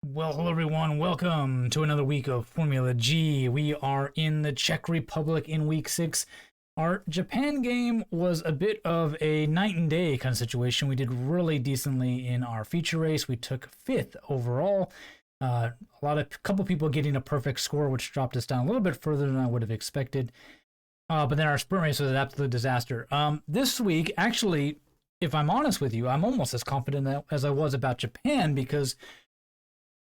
Well, hello everyone. Welcome to another week of Formula G. We are in the Czech Republic in week 6. Our Japan game was a bit of a night and day kind of situation. We did really decently in our feature race. We took 5th overall. Couple people getting a perfect score, which dropped us down a little bit further than I would have expected. But then our sprint race was an absolute disaster. This week, actually, if I'm honest with you, I'm almost as confident as I was about Japan because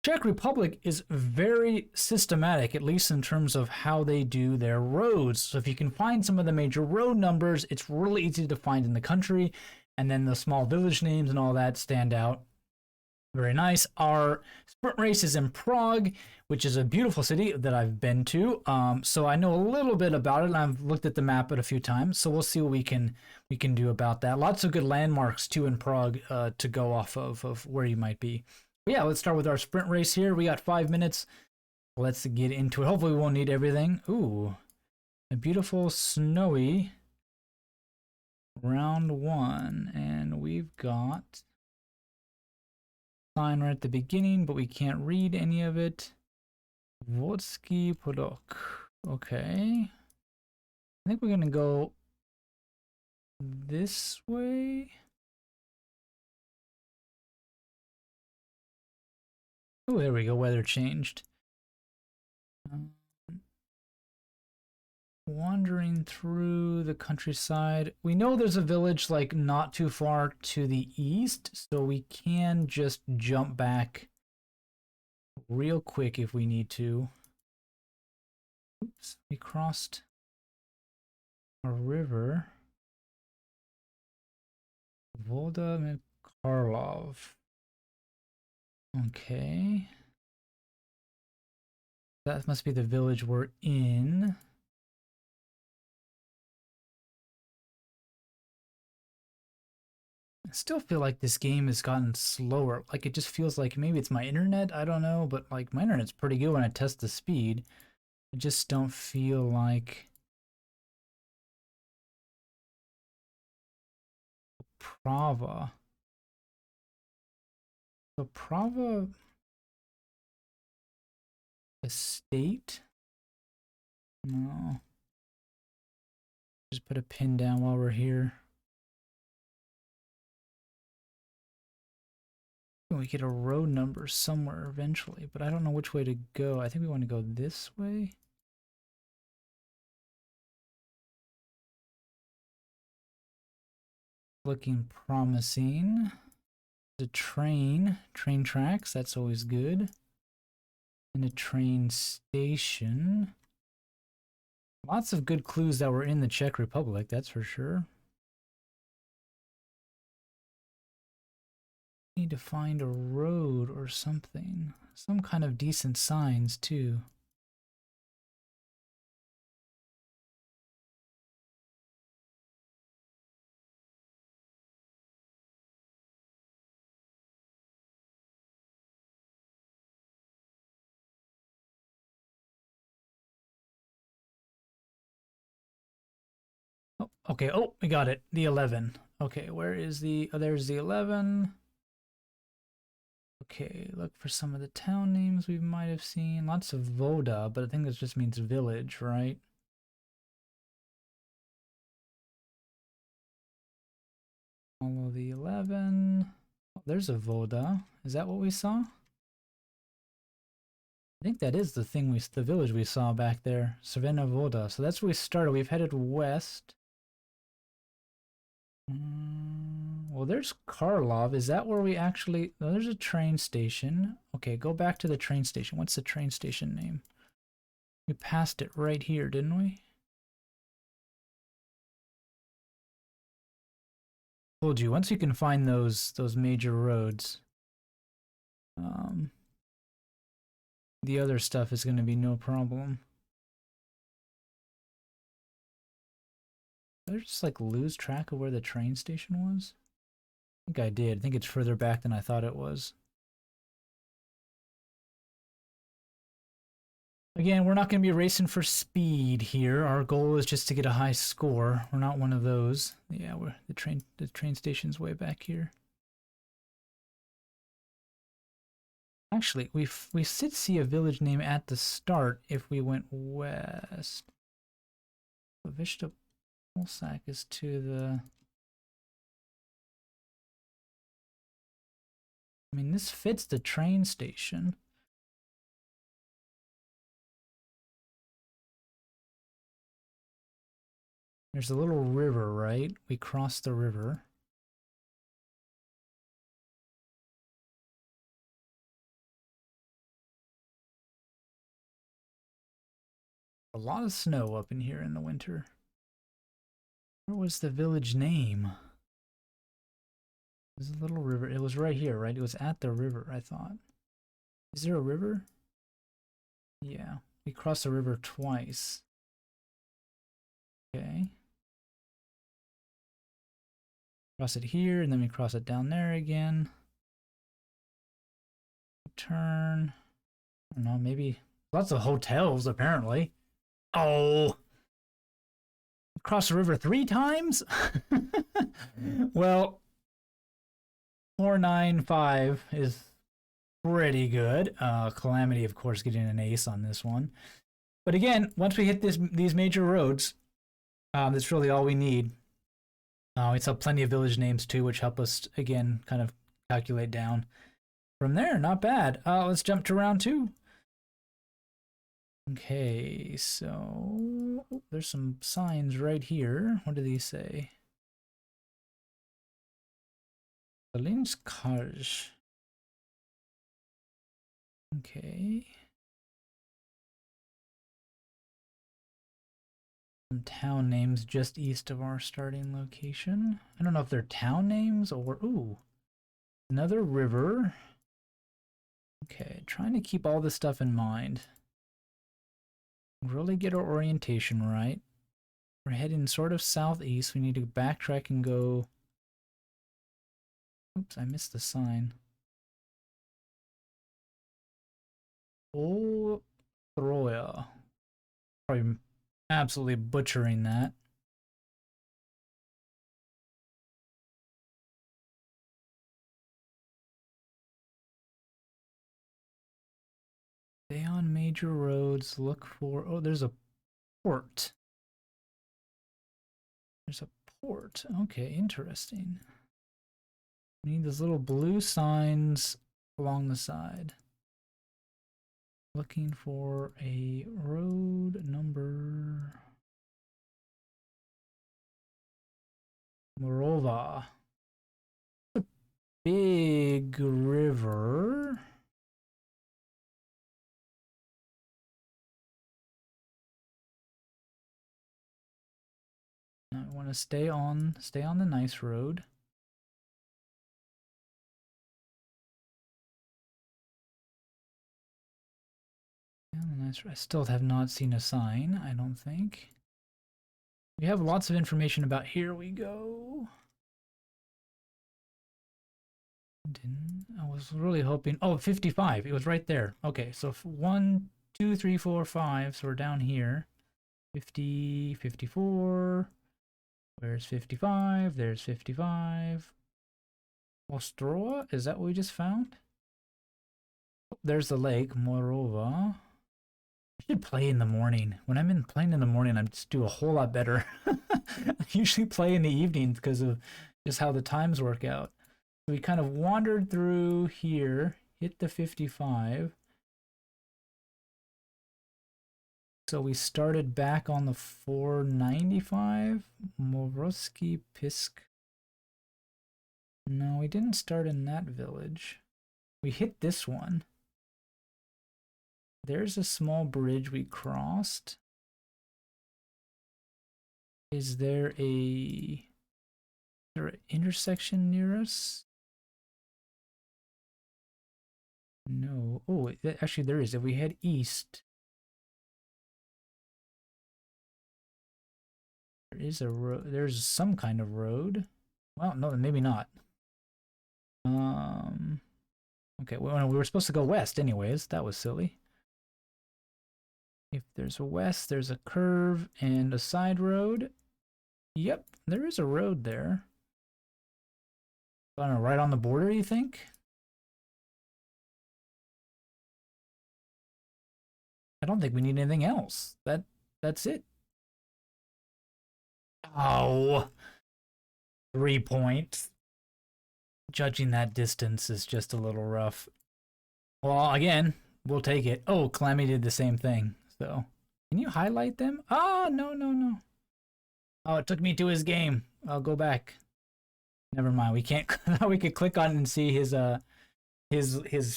Czech Republic is very systematic, at least in terms of how they do their roads. So if you can find some of the major road numbers, it's really easy to find in the country. And then the small village names and all that stand out. Very nice. Our sprint race is in Prague, which is a beautiful city that I've been to. So I know a little bit about it, and I've looked at the map a few times. So we'll see what we can do about that. Lots of good landmarks too in Prague to go off of where you might be. Yeah, let's start with our sprint race here. We got 5 minutes. Let's get into it. Hopefully we won't need everything. Ooh, a beautiful snowy round 1. And we've got sign right at the beginning, but we can't read any of it. Vodský Podok. Okay. I think we're going to go this way. Oh, there we go. Weather changed. Wandering through the countryside. We know there's a village like not too far to the east, so we can just jump back real quick if we need to. Oops, we crossed a river. Volda Karlov. Okay. That must be the village we're in. I still feel like this game has gotten slower. Like it just feels like maybe it's my internet, I don't know, but like my internet's pretty good when I test the speed. I just don't feel like Prava. So Prava Estate? No. Just put a pin down while we're here. We get a road number somewhere eventually, but I don't know which way to go. I think we want to go this way. Looking promising. The train tracks, that's always good. And a train station. Lots of good clues that were in the Czech Republic, that's for sure. Need to find a road or something. Some kind of decent signs too. Oh, okay. Oh, we got it. The 11. Okay, where is the... Oh, there's the 11. Okay, look for some of the town names we might have seen. Lots of Voda, but I think this just means village, right? Follow the 11. Oh, there's a Voda. Is that what we saw? I think that is the village we saw back there. Cervena Voda. So that's where we started. We've headed west. Well, there's Karlov. Is that where we actually... No, there's a train station. Okay, go back to the train station. What's the train station name? We passed it right here, didn't we? Told you, once you can find those major roads, the other stuff is going to be no problem. Did I just like lose track of where the train station was? I think I did. I think it's further back than I thought it was. Again, we're not going to be racing for speed here. Our goal is just to get a high score. We're not one of those. Yeah, the train station's way back here. Actually, we did see a village name at the start if we went west. Vishta Polsak is to the... I mean, this fits the train station. There's a little river, right? We crossed the river. A lot of snow up in here in the winter. Where was the village name? There's a little river. It was right here, right? It was at the river, I thought. Is there a river? Yeah. We crossed the river twice. Okay. Cross it here, and then we cross it down there again. Turn. I don't know, maybe lots of hotels, apparently. Oh. Cross the river 3 times? Well, 495 is pretty good. Calamity, of course, getting an ace on this one. But again, once we hit these major roads, that's really all we need. We saw plenty of village names too, which help us, again, kind of calculate down. From there, not bad. Let's jump to round 2. Okay, so there's some signs right here. What do these say? Kalinskaj. Okay. Some town names just east of our starting location. I don't know if they're town names or... Ooh. Another river. Okay, trying to keep all this stuff in mind. Really get our orientation right. We're heading sort of southeast. We need to backtrack and go... Oops, I missed the sign. Oh, Troya. Probably absolutely butchering that. Stay on major roads. Look for... Oh, there's a port. There's a port. Okay, interesting. We need those little blue signs along the side. Looking for a road number... Morova. A big river. I want to stay on the nice road. I still have not seen a sign, I don't think. We have lots of information about... Here we go. I was really hoping... Oh, 55. It was right there. Okay, so 1, 2, 3, 4, 5. So we're down here. 50, 54. Where's 55? There's 55. Ostroa? Is that what we just found? There's the lake, Morova. I should play in the morning. When I'm playing in the morning, I just do a whole lot better. I usually play in the evenings because of just how the times work out. So we kind of wandered through here, hit the 55. So we started back on the 495. Morovsky Pisk. No, we didn't start in that village. We hit this one. There's a small bridge we crossed. Is there an intersection near us? No. Oh, actually there is. If we head east, there is a road. There's some kind of road. Well, no, maybe not. Okay, well, we were supposed to go west anyways. That was silly. If there's a west, there's a curve and a side road. Yep, there is a road there. I don't know, right on the border, you think? I don't think we need anything else. That's it. Oh, 3 points. Judging that distance is just a little rough. Well, again, we'll take it. Oh, Clammy did the same thing. So, can you highlight them? Oh, no, no, no. Oh, it took me to his game. I'll go back. Never mind. We can't. We could click on it and see his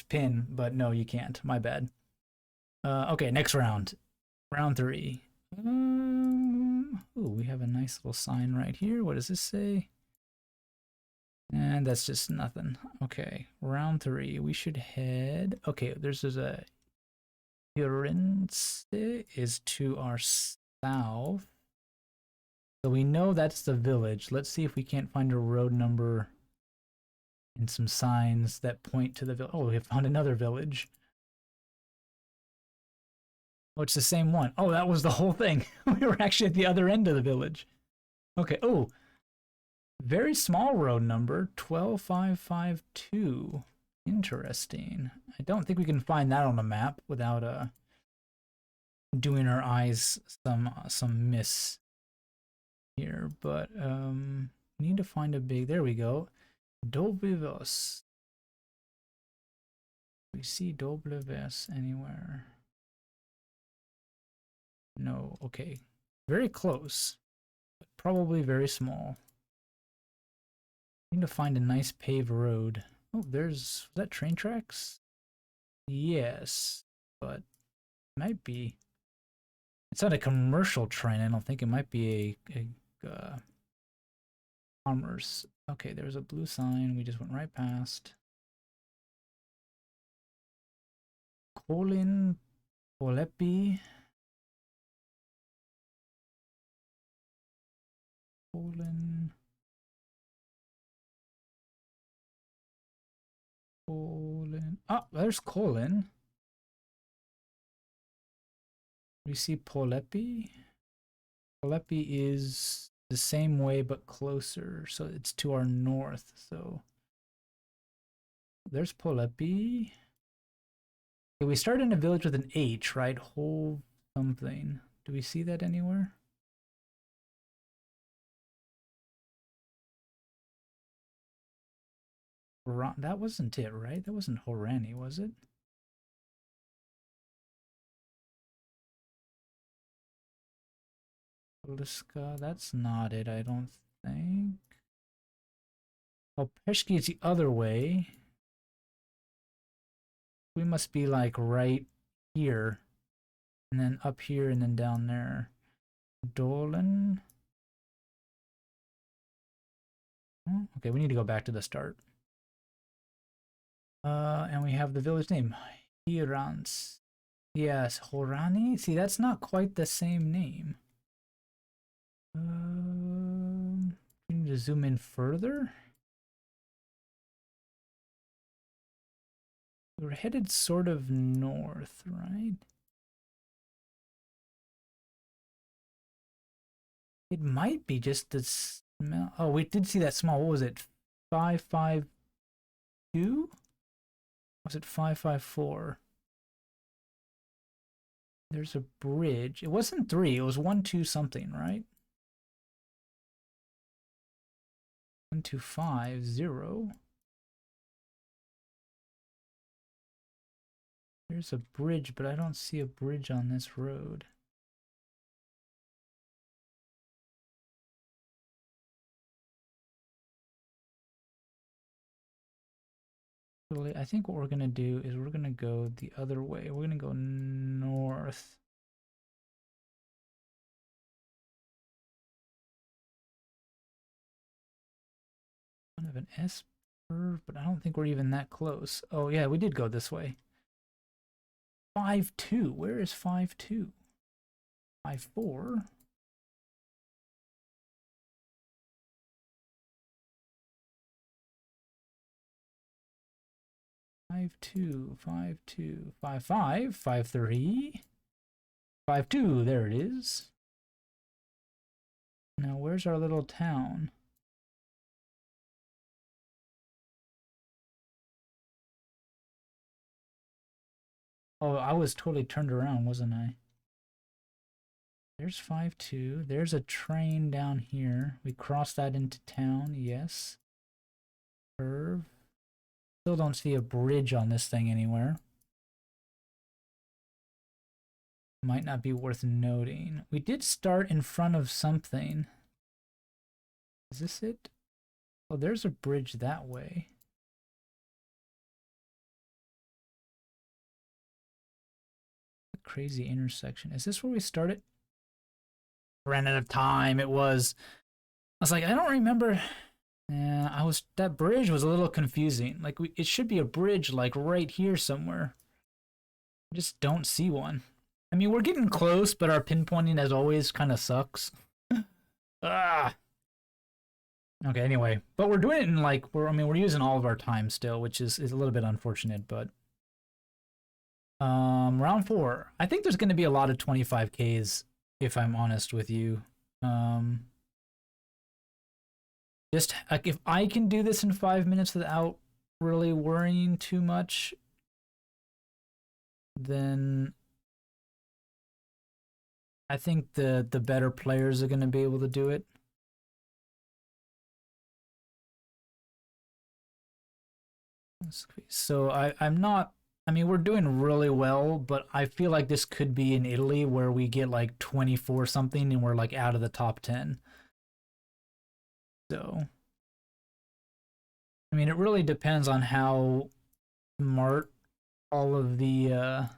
pin, but no, you can't. My bad. Okay, next round. Round 3. Ooh, we have a nice little sign right here. What does this say? And that's just nothing. Okay, round 3. We should head. Okay, there's a Firenze is to our south. So we know that's the village. Let's see if we can't find a road number and some signs that point to the village. Oh, we have found another village. Oh, it's the same one. Oh, that was the whole thing. We were actually at the other end of the village. Okay. Oh, very small road number, 12552. Interesting. I don't think we can find that on the map without doing our eyes some miss here, but we need to find a big. There we go. Dobivos. We see Dobivos anywhere? No. Okay. Very close, but probably very small. Need to find a nice paved road. Oh, was that train tracks? Yes, but might be. It's not a commercial train. I don't think it might be a commerce. Okay, there's a blue sign. We just went right past. Colin Polepi. Colin. Oh, there's Colin. We see Polepi. Polepi is the same way but closer, so it's to our north. So there's Polepi. Okay, we start in a village with an H, right? Whole something. Do we see that anywhere? That wasn't it, right? That wasn't Horani, was it? Liska, that's not it, I don't think. Oh, Peshki is the other way. We must be like right here. And then up here and then down there. Dolan. Oh, okay, we need to go back to the start. And we have the village name. Hirans. Yes, Horani? See, that's not quite the same name. We need to zoom in further. We're headed sort of north, right? It might be just the smell. Oh, we did see that small. What was it? 552? Was it 554? There's a bridge. It wasn't 3. It was 1-2 something, right? 1250. There's a bridge, but I don't see a bridge on this road. I think what we're going to do is we're going to go the other way. We're going to go north. Kind of an S curve, but I don't think we're even that close. Oh, yeah, we did go this way. 5-2. Where is 5-2? 5-4. 5-2, 5-2, 5-5, 5-3, 5-2. There it is. Now, where's our little town? Oh, I was totally turned around, wasn't I? There's 5-2. There's a train down here. We crossed that into town, yes. Curve. Still don't see a bridge on this thing anywhere. Might not be worth noting. We did start in front of something. Is this it? Oh, there's a bridge that way. A crazy intersection. Is this where we started? Ran out of time. It was. I was like, I don't remember. Yeah, that bridge was a little confusing. Like it should be a bridge like right here somewhere. I just don't see one. I mean, we're getting close, but our pinpointing as always kind of sucks. Ah. Okay, anyway, but we're doing it in like we're using all of our time still, which is a little bit unfortunate, but round 4. I think there's going to be a lot of 25Ks if I'm honest with you. Just like if I can do this in 5 minutes without really worrying too much, then I think the better players are going to be able to do it. So I'm not. I mean, we're doing really well, but I feel like this could be in Italy where we get like 24 something and we're like out of the top 10. So, I mean, it really depends on how smart all of the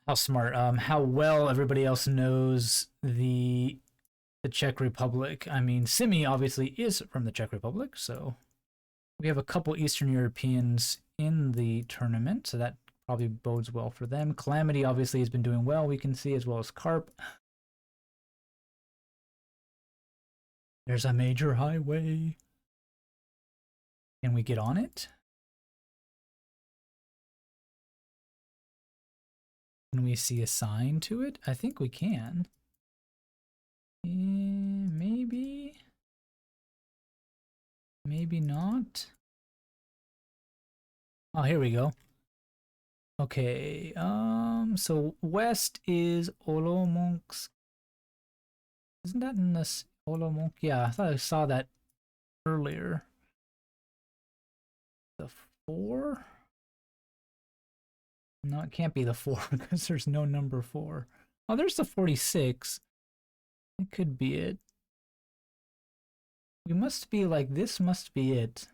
how well everybody else knows the Czech Republic. I mean, Simi obviously is from the Czech Republic, so we have a couple Eastern Europeans in the tournament, so that probably bodes well for them. Calamity obviously has been doing well, we can see, as well as Carp. There's a major highway. Can we get on it? Can we see a sign to it? I think we can. Maybe. Maybe not. Oh, here we go. Okay, so west is Olomouc. Isn't that in this Olomouc? Yeah, I thought I saw that earlier. The 4? No, it can't be the 4 because there's no number 4. Oh, there's the 46. It could be it. We must be like, this must be it.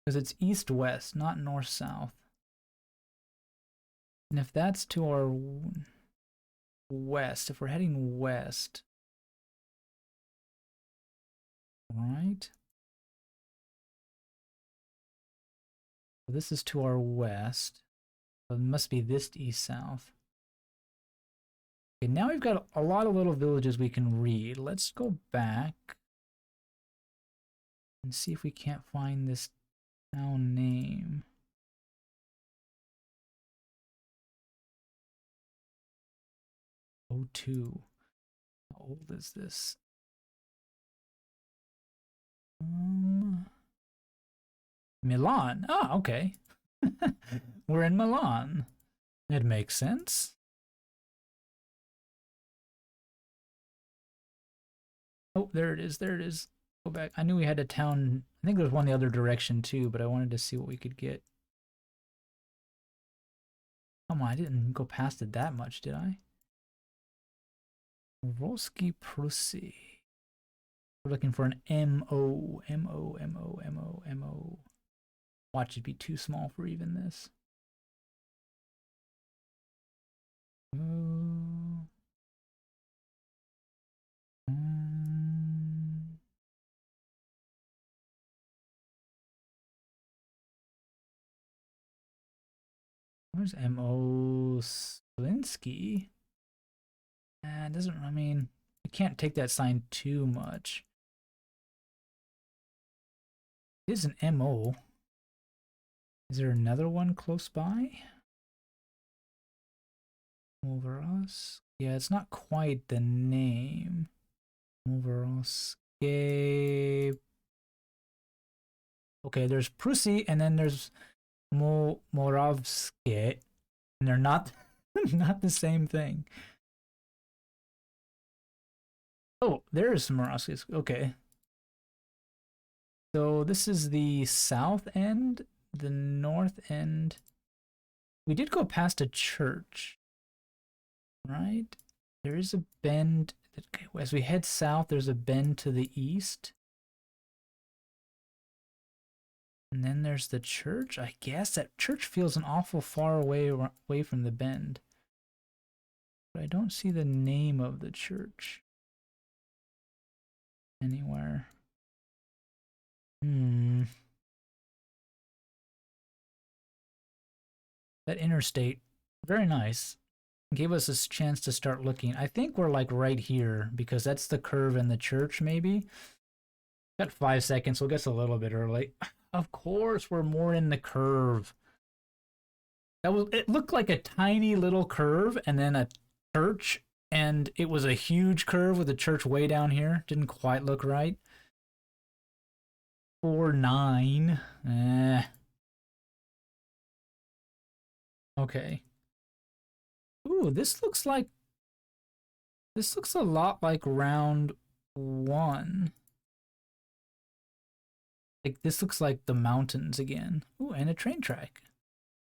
Because it's east-west, not north-south. And if that's to our west, if we're heading west, right? So this is to our west. So it must be this east-south. Okay, now we've got a lot of little villages we can read. Let's go back and see if we can't find this town name. O2. How old is this? Milan. Ah, okay. We're in Milan. It makes sense. Oh, there it is. There it is. Go back. I knew we had a town. I think there was one the other direction too, but I wanted to see what we could get. Come on, I didn't go past it that much, did I? Volsky Prusy. We're looking for an M-O. M-O, M-O, M-O, M-O. Watch it be too small for even this. Oh. Where's M.O. Slinsky? It doesn't, I mean, you can't take that sign too much. It is an M.O. Is there another one close by? Over us? Yeah, it's not quite the name. Over us. Okay, there's Prusy, and then there's Moravske, and they're not not the same thing. Oh, there is some Moravskis. Okay. So this is the south end, the north end. We did go past a church, right? There is a bend. As we head south, there's a bend to the east. And then there's the church. I guess that church feels an awful far away from the bend. But I don't see the name of the church anywhere. That interstate, very nice. Gave us a chance to start looking. I think we're like right here because that's the curve in the church, maybe. Got 5 seconds, so we'll guess a little bit early. Of course, we're more in the curve. It looked like a tiny little curve and then a church, and it was a huge curve with a church way down here. Didn't quite look right. 4-9. Okay. Ooh, this looks a lot like round 1. Like, this looks like the mountains again. Ooh, and a train track.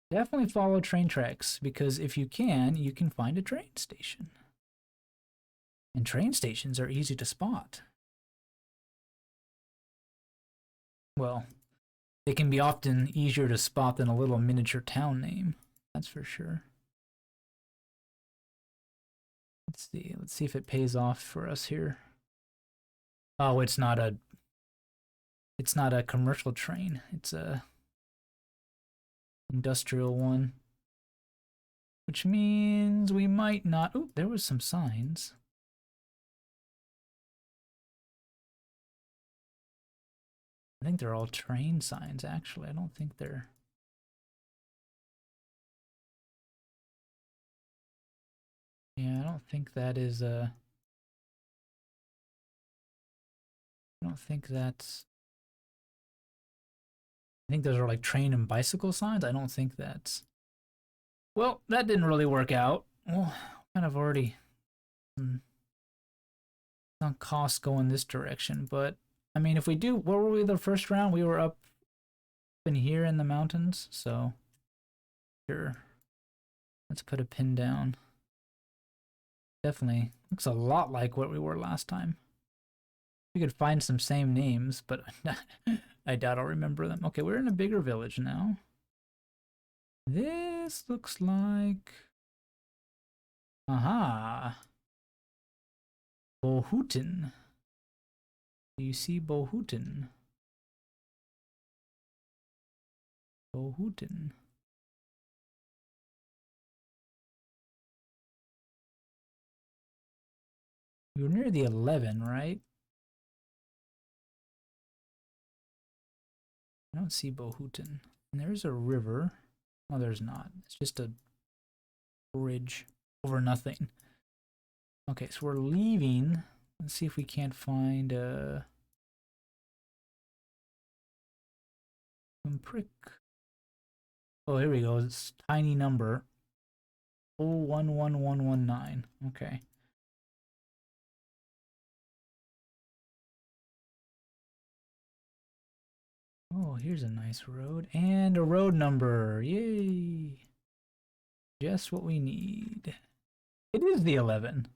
Definitely follow train tracks, because if you can find a train station. And train stations are easy to spot. Well, they can be often easier to spot than a little miniature town name. That's for sure. Let's see if it pays off for us here. Oh, it's not a commercial train. It's a industrial one. Which means we might not... Oh, there was some signs. I think they're all train signs, actually. I don't think they're... Yeah, I don't think that is a... I don't think that's... I think those are like train and bicycle signs. I don't think that's... Well, that didn't really work out. Well, kind of already on costs going this direction, but I mean, if we do, what were we the first round? We were up in here in the mountains, so sure. Let's put a pin down. Definitely looks a lot like what we were last time. We could find some same names, but I doubt I'll remember them. Okay, we're in a bigger village now. This looks like... Aha! Bohuten. Do you see Bohuten? Bohuten. You're near the 11, right? I don't see Bohuten. And there's a river. Oh, there's not. It's just a bridge over nothing. Okay, so we're leaving. Let's see if we can't find some prick. Oh, here we go. It's tiny number. 011119. Okay. Oh, here's a nice road. And a road number. Yay. Just what we need. It is the 11.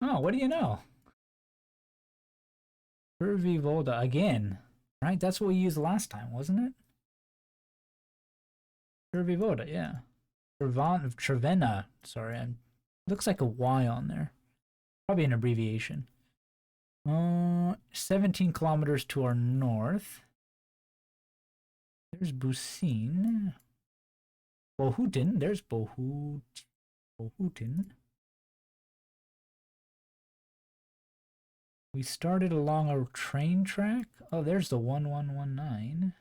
Oh, what do you know? Curvy Volda again. Right? That's what we used last time, wasn't it? Curvy Volda, yeah. Trevena. Sorry, looks like a Y on there. Probably an abbreviation. 17 kilometers to our north. There's Busin. Bohuten. There's Bohuten. We started along a train track. Oh, there's the 1119.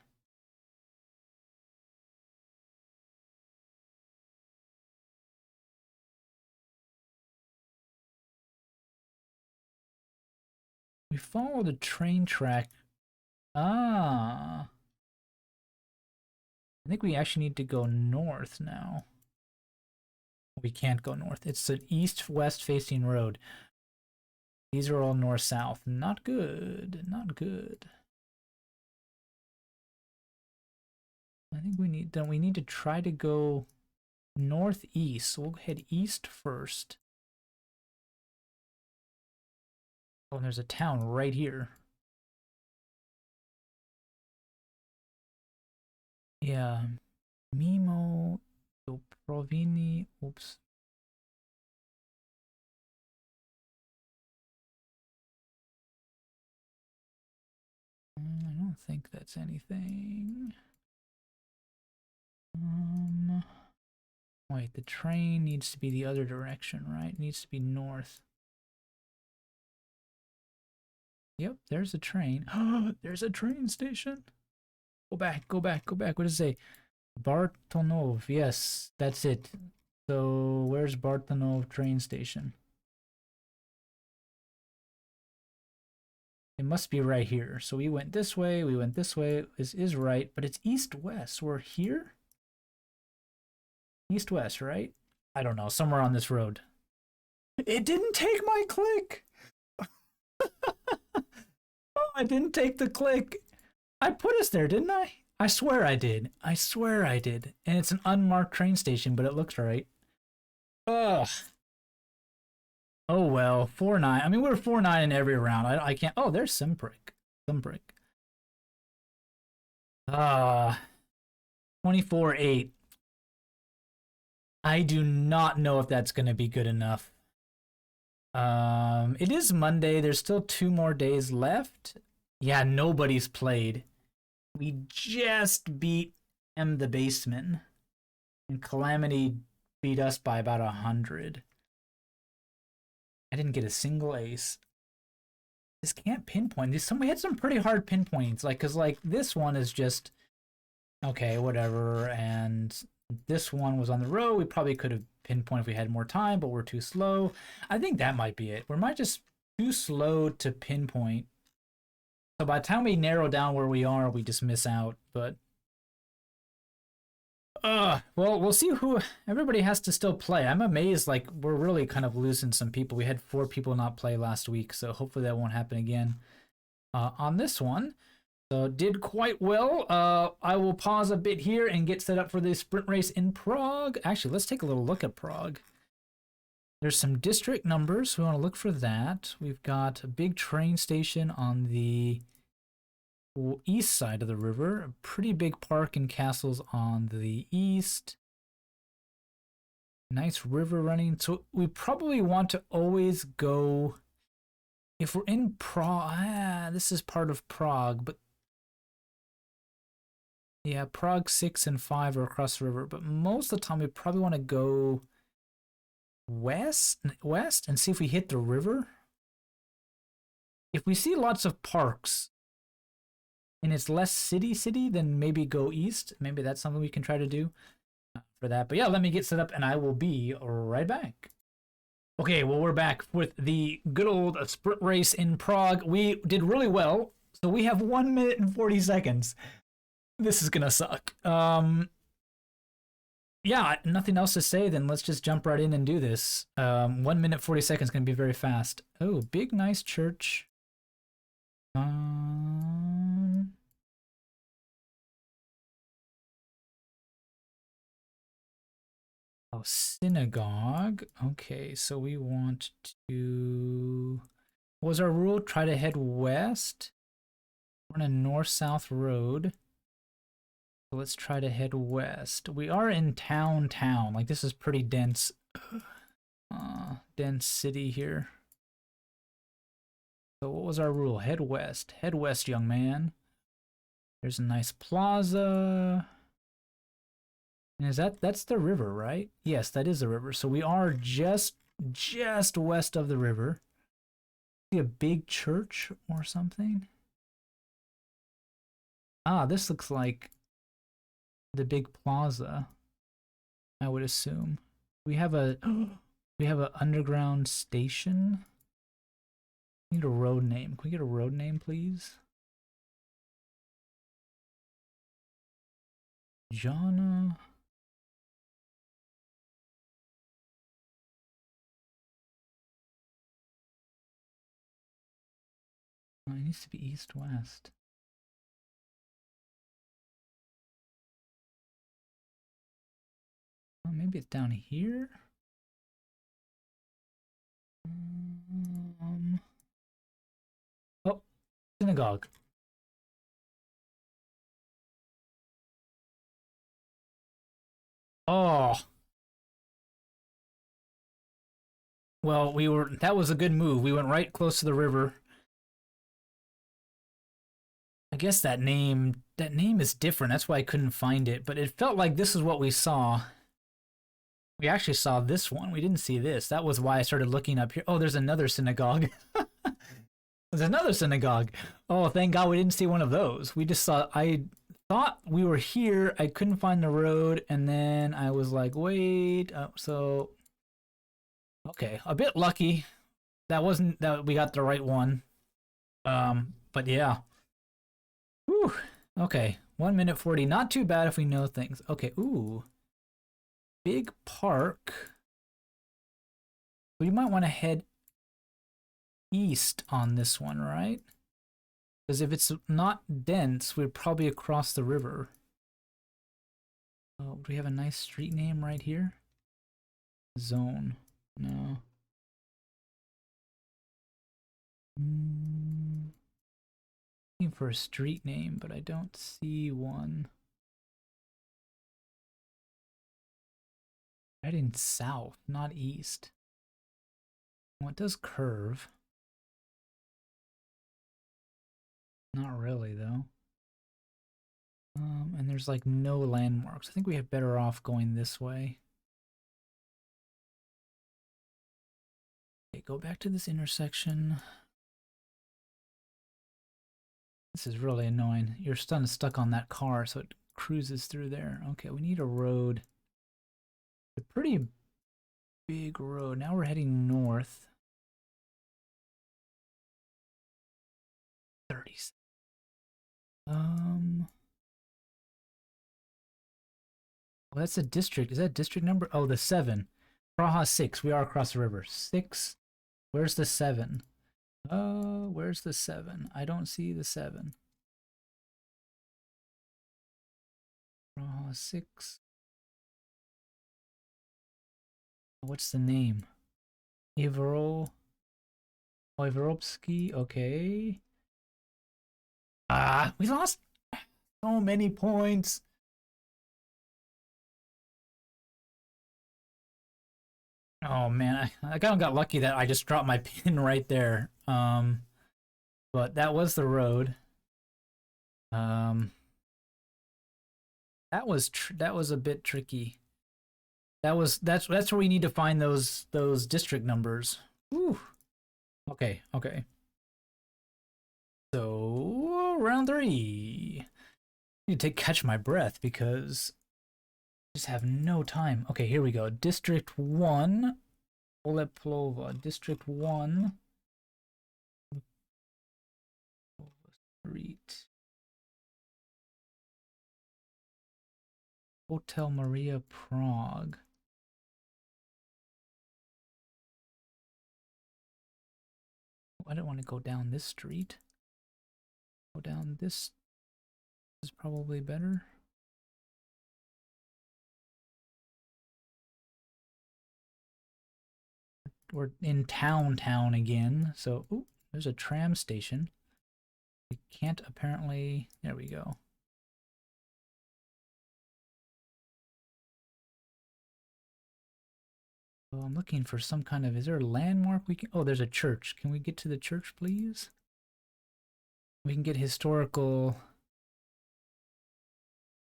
We followed a train track. Ah. I think we actually need to go north now. We can't go north. It's an east-west facing road. These are all north-south. Not good. Not good. I think we need to try to go northeast. So we'll head east first. Oh, and there's a town right here. Yeah. Mimo do Provini. Oops. I don't think that's anything. Wait, the train needs to be the other direction, right? It needs to be north. Yep, there's a train. There's a train station. Go back, go back, go back. What does it say? Bartonov. Yes, that's it. So where's Bartonov train station? It must be right here. So we went this way, we went this way. This is right, but it's east-west. We're here? East-west, right? I don't know, somewhere on this road. It didn't take my click! Oh, I didn't take the click. I put us there, didn't I? I swear I did. I swear I did. And it's an unmarked train station, but it looks right. Ugh. Oh well, 4-9. I mean, we're 4-9 in every round. I can't. Oh, there's Simprick. Simprick. 24-8. I do not know if that's going to be good enough. It is Monday. There's still 2 more days left. Yeah, nobody's played. We just beat M the Baseman. And Calamity beat us by about 100. I didn't get a single ace. This can't pinpoint. We had some pretty hard pinpoints. Cause this one is just okay, whatever. And this one was on the road. We probably could have pinpointed if we had more time, but we're too slow. I think that might be it. We might just too slow to pinpoint. So by the time we narrow down where we are, we just miss out. But well, we'll see who. Everybody has to still play. I'm amazed. We're really kind of losing some people. We had 4 people not play last week, so hopefully that won't happen again on this one. So did quite well. I will pause a bit here and get set up for the sprint race in Prague. Actually, let's take a little look at Prague. There's some district numbers. We want to look for that. We've got a big train station on the east side of the river. A pretty big park and castles on the east. Nice river running. So we probably want to always go... If we're in Prague... this is part of Prague, but... Yeah, Prague 6 and 5 are across the river, but most of the time we probably want to go west and see if we hit the river. If we see lots of parks and it's less city, then maybe go east. Maybe that's something we can try to do for that. But yeah, let me get set up and I will be right back. Okay, well, we're back with the good old sprint race in Prague. We did really well. So we have 1 minute and 40 seconds. This is gonna suck. Yeah, nothing else to say, then let's just jump right in and do this. 1 minute 40 seconds gonna be very fast. Oh, big nice church. Oh, synagogue. Okay, so we want to... What was our rule? Try to head west. We're on a north-south road. So let's try to head west. We are in town. Like, this is pretty dense. Dense city here. So what was our rule? Head west. Head west, young man. There's a nice plaza. And that's the river, right? Yes, that is the river. So we are just west of the river. See a big church or something? Ah, this looks like the big plaza, I would assume. We have a underground station. We need a road name. Can we get a road name, please? Jana. Oh, it needs to be east-west. Oh, maybe it's down here? Oh, synagogue. Oh, well, that was a good move. We went right close to the river. I guess that name is different. That's why I couldn't find it, but it felt like this is what we saw. We actually saw this one. We didn't see this. That was why I started looking up here. Oh, there's another synagogue. There's another synagogue. Oh, thank God we didn't see one of those. We just saw, I thought we were here. I couldn't find the road. And then I was like, wait. Okay. A bit lucky. That wasn't that we got the right one. But yeah. Whew. Okay. 1 minute 40. Not too bad if we know things. Okay. Ooh. Big park. We might want to head east on this one, right? Because if it's not dense, we're probably across the river. Oh, do we have a nice street name right here? Zone. No. Looking for a street name, but I don't see one. Heading south, not east. Well, it does curve. Not really, though. And there's like no landmarks. I think we have better off going this way. Okay, go back to this intersection. This is really annoying. Your stun is stuck on that car, so it cruises through there. Okay, we need a road. A pretty big road. Now we're heading north. 30. Well, that's a district. Is that district number? Oh, the 7. Praha 6. We are across the river. 6. Where's the 7? Where's the 7? I don't see the 7. Praha 6. What's the name? Ivro. Oh, Ivrovsky. Okay. Ah, we lost so many points. Oh man, I kind of got lucky that I just dropped my pin right there. But that was the road. Um, that was a bit tricky. That's where we need to find those district numbers. Whew. Okay, okay. So round 3. I need to catch my breath because I just have no time. Okay, here we go. District 1. Oleplova. District 1. Street. Hotel Maria Prague. I don't want to go down this street. Go down this is probably better. We're in town again. So, ooh, there's a tram station. We can't apparently. There we go. So I'm looking for some kind of. Is there a landmark we can? Oh, there's a church. Can we get to the church, please? We can get historical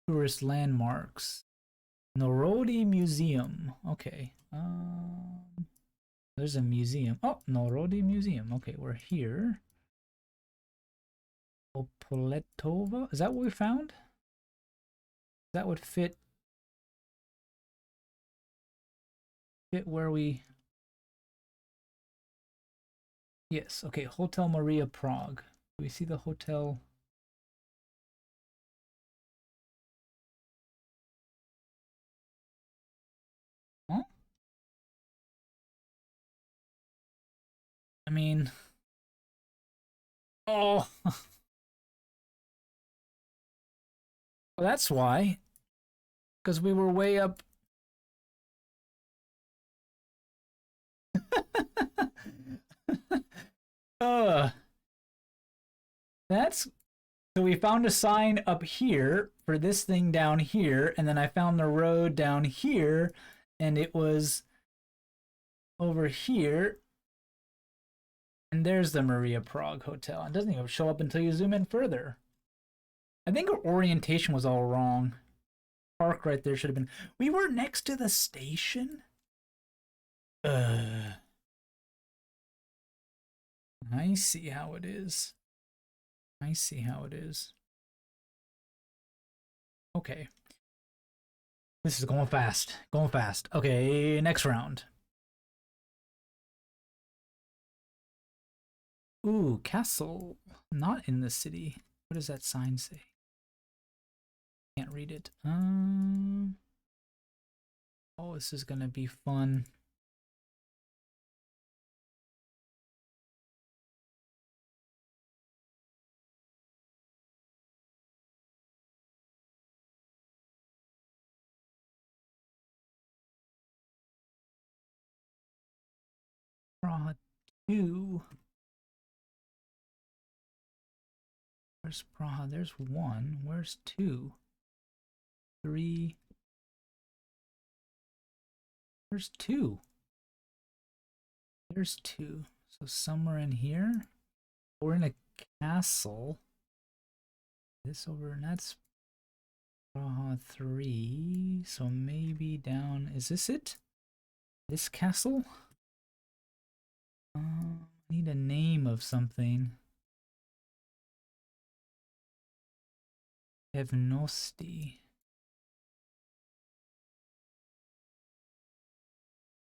tourist landmarks. Norodi Museum. Okay. There's a museum. Oh, Norodi Museum. Okay, we're here. Opoletova. Is that what we found? That would fit where we. Yes. Okay. Hotel Maria Prague. Do we see the hotel? I mean, oh, well, that's why. Because we were way up. uh, that's so we found a sign up here for this thing down here, and then I found the road down here, and it was over here. And there's the Maria Prague Hotel. It doesn't even show up until you zoom in further. I think our orientation was all wrong. Park right there should have been. We were next to the station? I see how it is. I see how it is. Okay. This is going fast. Going fast. Okay, next round. Ooh, castle. Not in the city. What does that sign say? Can't read it. Oh, this is gonna be fun. Praha 2. Where's Praha? There's 1. Where's 2? 3. There's 2. There's 2. So somewhere in here. We're in a castle. This over, and that's Praha 3. So maybe down. Is this it? This castle? I need a name of something. Evnosti.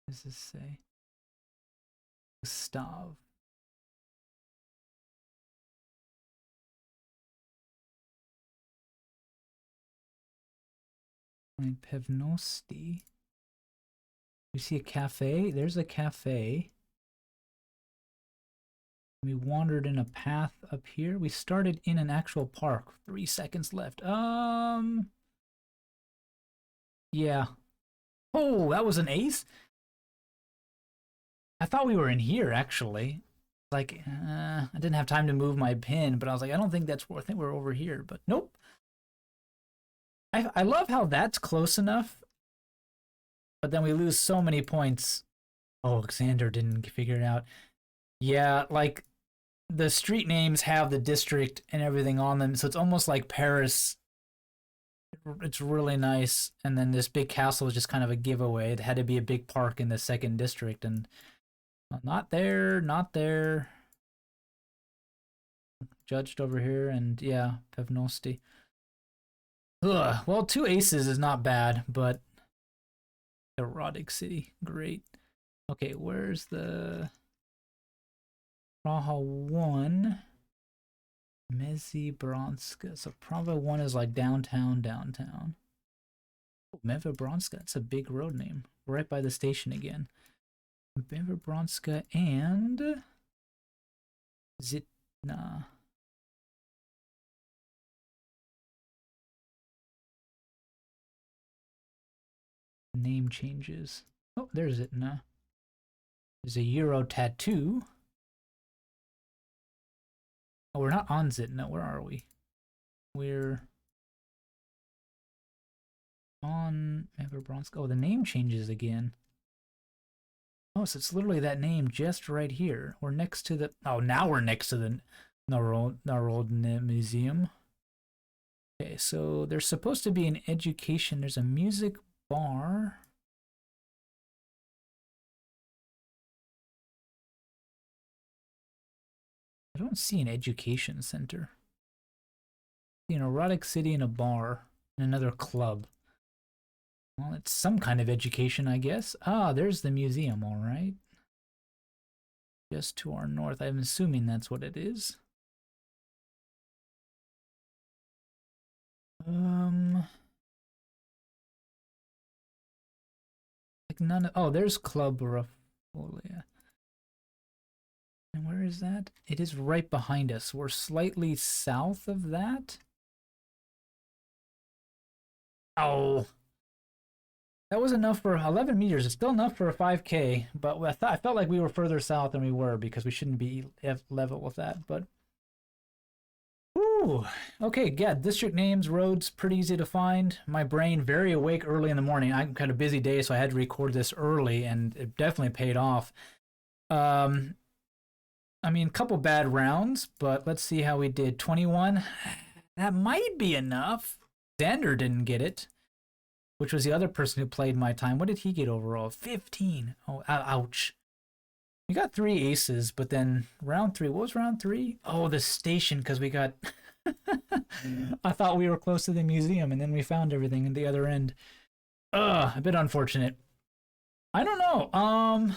What does this say? Gustav. Pevnosti. You see a cafe? There's a cafe. We wandered in a path up here. We started in an actual park. 3 seconds left. Yeah. Oh, that was an ace? I thought we were in here, actually. Like, I didn't have time to move my pin, but I was like, I don't think that's where, I think we're over here, but nope. I love how that's close enough, but then we lose so many points. Oh, Alexander didn't figure it out. Yeah, like, the street names have the district and everything on them, so it's almost like Paris. It's really nice, and then this big castle is just kind of a giveaway. It had to be a big park in the second district, and not there, not there. Judged over here, and yeah, Pevnosti. Ugh, well, 2 aces is not bad, but erotic city, great. Okay, where's the Praha 1? Mezibranska. So Praha 1 is like downtown. Oh, Mezibranska, that's a big road name. Right by the station again. Mezibranska and Zitna. Name changes. Oh, there's Zitna. There's a Euro tattoo. Oh, we're not on Zitna. Where are we? We're on Everbronsk. Oh, the name changes again. Oh, so it's literally that name just right here. We're next to the... Oh, now we're next to the Narodne Museum. Okay, so there's supposed to be an education. There's a music bar. I don't see an education center. An erotic city and a bar and another club. Well, it's some kind of education, I guess. Ah, there's the museum, all right. Just to our north. I'm assuming that's what it is. Like none of... Oh, there's Club Rafolia. And where is that? It is right behind us. We're slightly south of that. Oh. That was enough for 11 meters. It's still enough for a 5K, but I felt like we were further south than we were because we shouldn't be level with that. But ooh, okay, yeah. District names, roads, pretty easy to find. My brain very awake early in the morning. I had a busy day, so I had to record this early, and it definitely paid off. I mean, a couple bad rounds, but let's see how we did. 21. That might be enough. Xander didn't get it, which was the other person who played my time. What did he get overall? 15. Oh, ouch. We got 3 aces, but then round 3. What was round 3? Oh, the station, because we got... I thought we were close to the museum, and then we found everything at the other end. A bit unfortunate. I don't know.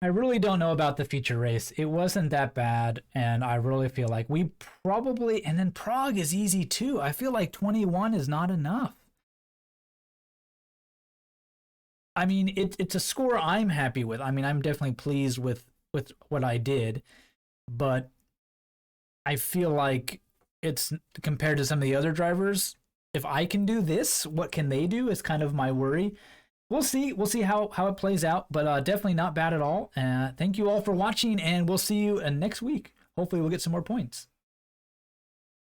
I really don't know about the feature race. It wasn't that bad, and I really feel like we probably... And then Prague is easy, too. I feel like 21 is not enough. I mean, it's a score I'm happy with. I mean, I'm definitely pleased with what I did, but I feel like it's compared to some of the other drivers. If I can do this, what can they do is kind of my worry. We'll see. We'll see how it plays out, but definitely not bad at all. Thank you all for watching, and we'll see you next week. Hopefully we'll get some more points.